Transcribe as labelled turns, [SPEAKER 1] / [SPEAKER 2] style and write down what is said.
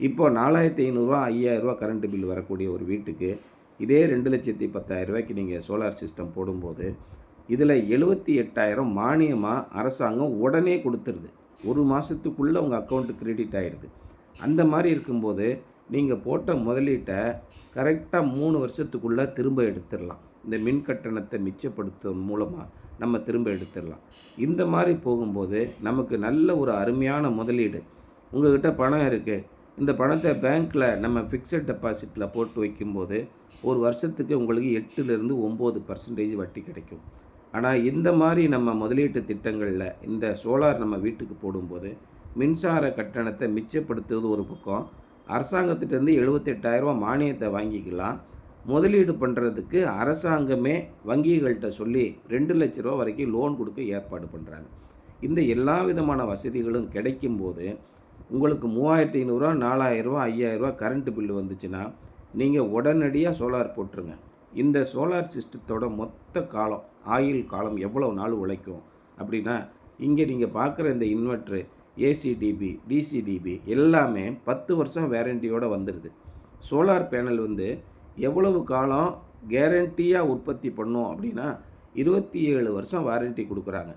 [SPEAKER 1] இப்போது 4500 5000 current bill வரக்கூடிய ஒரு வீட்டுக்கு இதே 2,10,000 நீங்கள் சோலார் சிஸ்டம் போடும்போது இதில் 78,000 மானியமாக அரசாங்கம் உடனே கொடுத்துருது. ஒரு மாதத்துக்குள்ளே உங்கள் அக்கௌண்ட்டு கிரெடிட் ஆகிடுது. அந்த மாதிரி இருக்கும்போது நீங்கள் போட்ட முதலீட்டை கரெக்டாக 3 வருஷத்துக்குள்ளே திரும்ப எடுத்துடலாம். இந்த மின் கட்டணத்தை மிச்சப்படுத்துவதன் மூலமாக நம்ம திரும்ப எடுத்துடலாம். இந்த மாதிரி போகும்போது நமக்கு நல்ல ஒரு அருமையான முதலீடு. உங்கள்கிட்ட பணம் இருக்குது, இந்த பணத்தை பேங்க்கில் நம்ம ஃபிக்ஸட் டெபாசிட்டில் போட்டு வைக்கும்போது ஒரு வருஷத்துக்கு உங்களுக்கு 8லேருந்து 9% வட்டி கிடைக்கும். ஆனால் இந்த மாதிரி நம்ம முதலீட்டு திட்டங்களில் இந்த சோலார் நம்ம வீட்டுக்கு போடும்போது மின்சார கட்டணத்தை மிச்சப்படுத்துவது ஒரு பக்கம், அரசாங்கத்திட்டேருந்து 78,000 மானியத்தை வாங்கிக்கலாம். முதலீடு பண்ணுறதுக்கு அரசாங்கமே வங்கிகள்கிட்ட சொல்லி 2 லட்ச ரூபா வரைக்கும் லோன் கொடுக்க ஏற்பாடு பண்ணுறாங்க. இந்த எல்லா விதமான வசதிகளும் கிடைக்கும்போது உங்களுக்கு 3,500 4,000 5,000 கரண்ட்டு பில்லு வந்துச்சுன்னா நீங்கள் உடனடியாக சோலார் போட்டுருங்க. இந்த சோலார் சிஸ்டத்தோட மொத்த காலம், ஆயுள் காலம் எவ்வளோ நாள் உழைக்கும் அப்படின்னா, இங்கே நீங்கள் பார்க்குற இந்த இன்வெர்ட்ரு, ஏசிடிபி, டிசிடிபி எல்லாமே 10 வருஷம் வேரண்டியோடு வந்துடுது. சோலார் பேனல் எவ்வளவு காலம் கேரண்டியாக உற்பத்தி பண்ணும் அப்படின்னா 27 வருஷம் வாரண்ட்டி கொடுக்குறாங்க.